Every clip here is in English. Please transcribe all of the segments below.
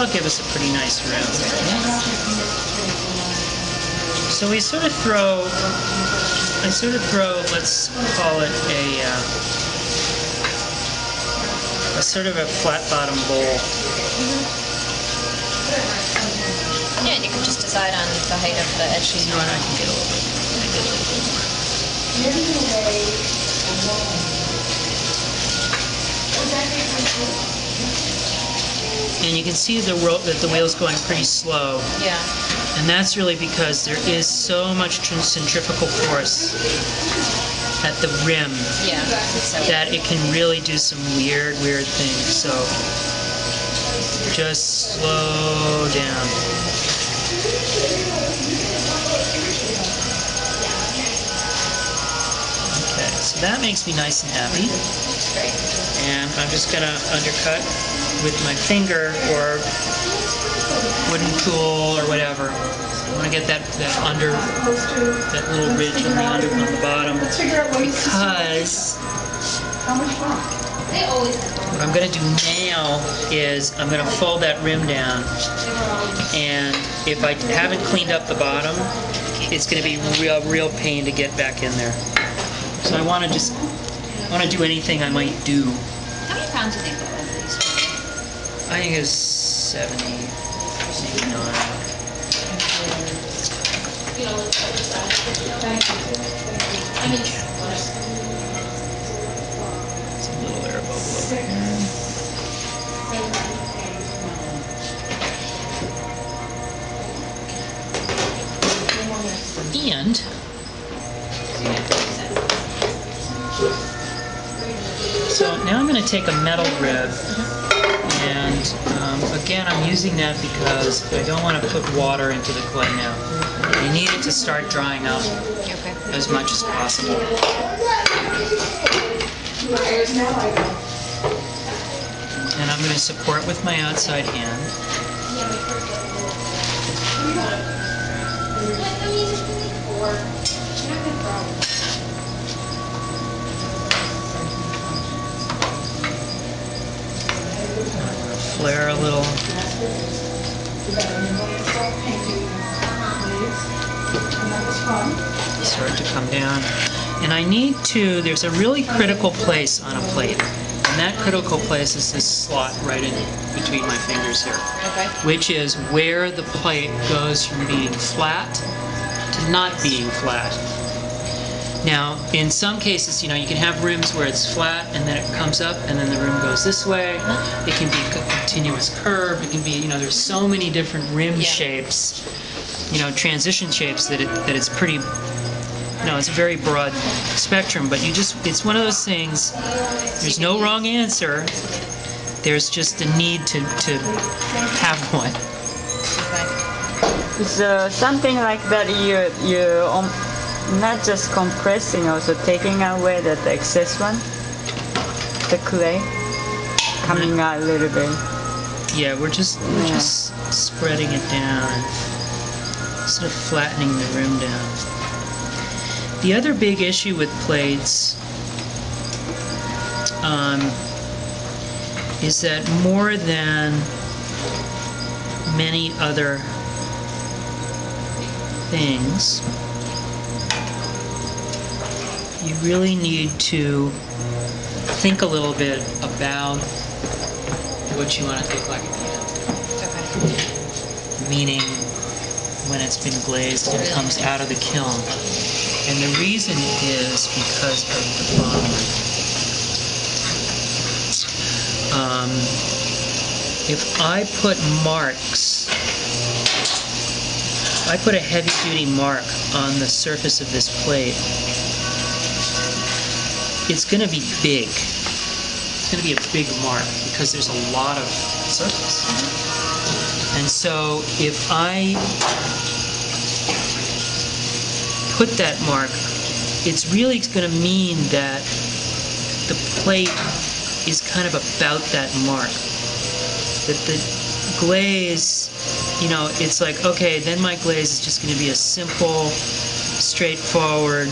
that'll give us a pretty nice rim. So we sort of throw, let's call it a sort of a flat bottom bowl. Yeah, and you can just decide on the height of the edge. You know what, I can get a little bit. And you can see that the wheel's going pretty slow. Yeah. And that's really because there is so much centrifugal force at the rim that it can really do some weird things. So just slow down. Okay, so that makes me nice and happy. And I'm just going to undercut with my finger or wooden tool or whatever. I want to get that little ridge on the bottom, because what I'm going to do now is I'm going to fold that rim down, and if I haven't cleaned up the bottom, it's going to be real pain to get back in there. So I want to do anything I might do. How many pounds do you think that is? I think it's 70, 89. It's a little air bubble over here. And so now I'm going to take a metal rib, and again I'm using that because I don't want to put water into the clay now. I need it to start drying up as much as possible. And I'm going to support with my outside hand. Flare a little. Start to come down. And I need to, there's a really critical place on a plate. And that critical place is this slot right in between my fingers here. Okay. Which is where the plate goes from being flat to not being flat. Now, in some cases, you can have rims where it's flat and then it comes up and then the rim goes this way. It can be a continuous curve. It can be, there's so many different rim shapes, transition shapes that it's pretty, it's a very broad spectrum. But it's one of those things, there's no wrong answer. There's just a need to have one. So something like that, you're not just compressing, also taking away that excess one, the clay, coming out a little bit. Yeah, we're just spreading it down, sort of flattening the rim down. The other big issue with plates is that more than many other things, you really need to think a little bit about what you want it to look like at the end. Okay. Meaning when it's been glazed and comes out of the kiln. And the reason is because of the following. If I put marks, I put a heavy-duty mark on the surface of this plate, it's going to be big. It's going to be a big mark because there's a lot of surface. And so if I put that mark, it's really going to mean that the plate is kind of about that mark. That the glaze, it's like, okay, then my glaze is just going to be a simple, straightforward,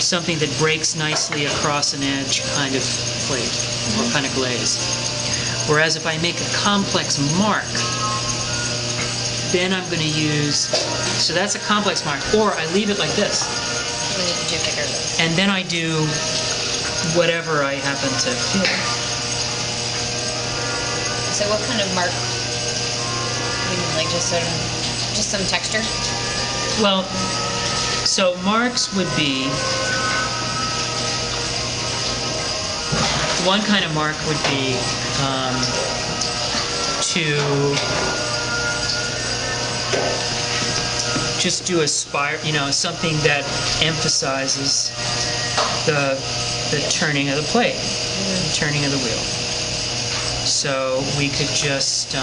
something that breaks nicely across an edge kind of plate or kind of glaze. Whereas if I make a complex mark, then I'm going to use, so that's a complex mark, or I leave it like this. And then I do whatever I happen to feel. So what kind of mark? You mean like just sort of, just some texture? Well, so marks would be, one kind of mark would be to just do a spiral, something that emphasizes the turning of the plate, the turning of the wheel. So we could just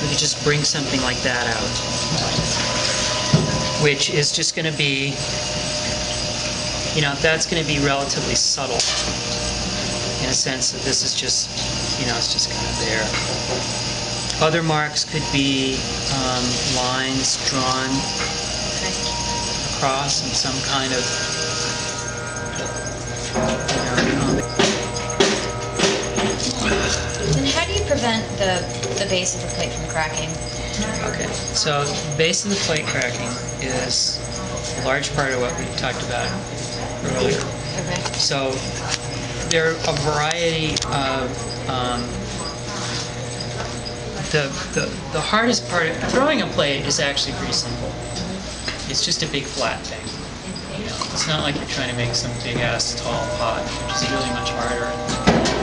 we could just bring something like that out, which is just going to be, that's going to be relatively subtle in a sense that this is just, it's just kind of there. Other marks could be lines drawn across in some kind of, Then how do you prevent the base of the plate from cracking? Okay, so the base of the plate cracking is a large part of what we talked about earlier. Okay. So there are a variety of the hardest part of throwing a plate is actually pretty simple. It's just a big flat thing. It's not like you're trying to make some big ass tall pot, which is really much harder in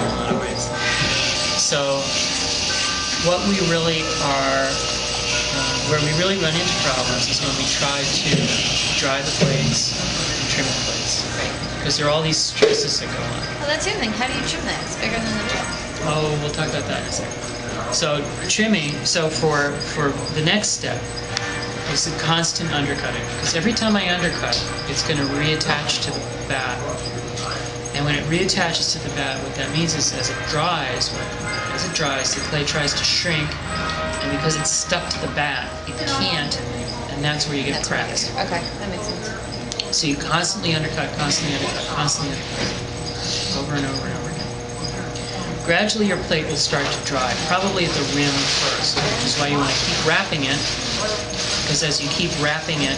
a lot of ways. So what we really are, where we really run into problems is when we try to dry the plates and trim the plates. Because there are all these stresses that go on. Well, that's the other thing. How do you trim that? It's bigger than the top. Oh, we'll talk about that in a second. So trimming, for the next step is the constant undercutting. Because every time I undercut, it's going to reattach to the bat. And when it reattaches to the bat, what that means is as it dries, the clay tries to shrink, and because it's stuck to the bat, it can't, and that's where you get cracks. Okay, that makes sense. So you constantly undercut, constantly undercut, constantly undercut, over and over and over again. Gradually your plate will start to dry, probably at the rim first, which is why you want to keep wrapping it, because as you keep wrapping it,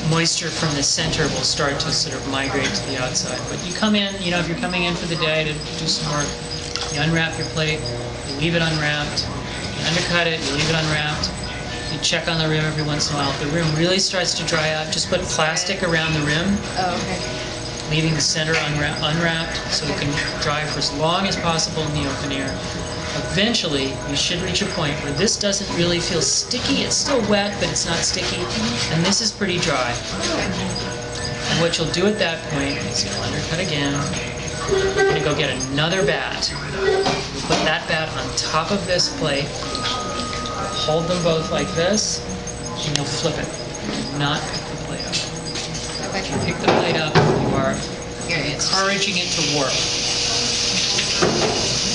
moisture from the center will start to sort of migrate to the outside. But you come in, if you're coming in for the day to do some work, you unwrap your plate, you leave it unwrapped, you undercut it, you leave it unwrapped, you check on the rim every once in a while. If the rim really starts to dry out, just put plastic around the rim, leaving the center unwrapped so it can dry for as long as possible in the open air. Eventually, you should reach a point where this doesn't really feel sticky. It's still wet, but it's not sticky, and this is pretty dry. And what you'll do at that point is you'll undercut again. You're going to go get another bat. You'll put that bat on top of this plate. Hold them both like this, and you'll flip it. Do not pick the plate up. If you pick the plate up, you are encouraging it to warp.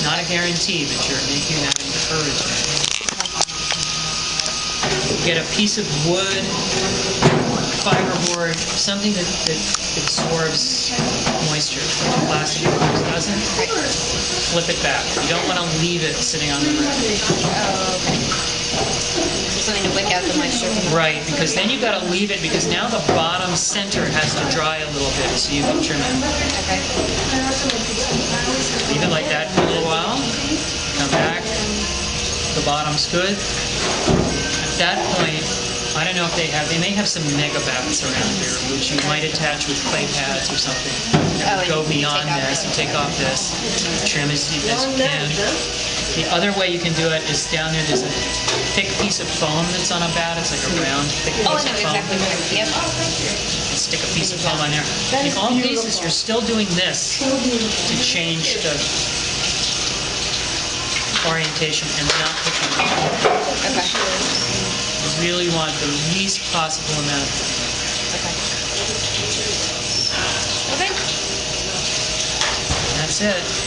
Not a guarantee, but you're making that encouragement. Get a piece of wood, fiberboard, something that absorbs moisture. Plastic doesn't. Flip it back. You don't want to leave it sitting on the rim. Something to wick out the moisture. Right, because then you've got to leave it, because now the bottom center has to dry a little bit so you can trim it. Okay. Leave it like that for a little while. Come back. The bottom's good. At that point, I don't know if they may have some mega bats around here, which you might attach with clay pads or something. Oh, and Go you beyond take off this, the- you take off this, trim as you can. The other way you can do it is down there, there's a thick piece of foam that's on a bat. It's like a round, thick piece Oh, I of know foam. exactly what I'm, yep. Stick a piece of foam on there. In all cases, you're still doing this to change the orientation and not pushing it. Okay. You really want the least possible amount. Okay. That's it.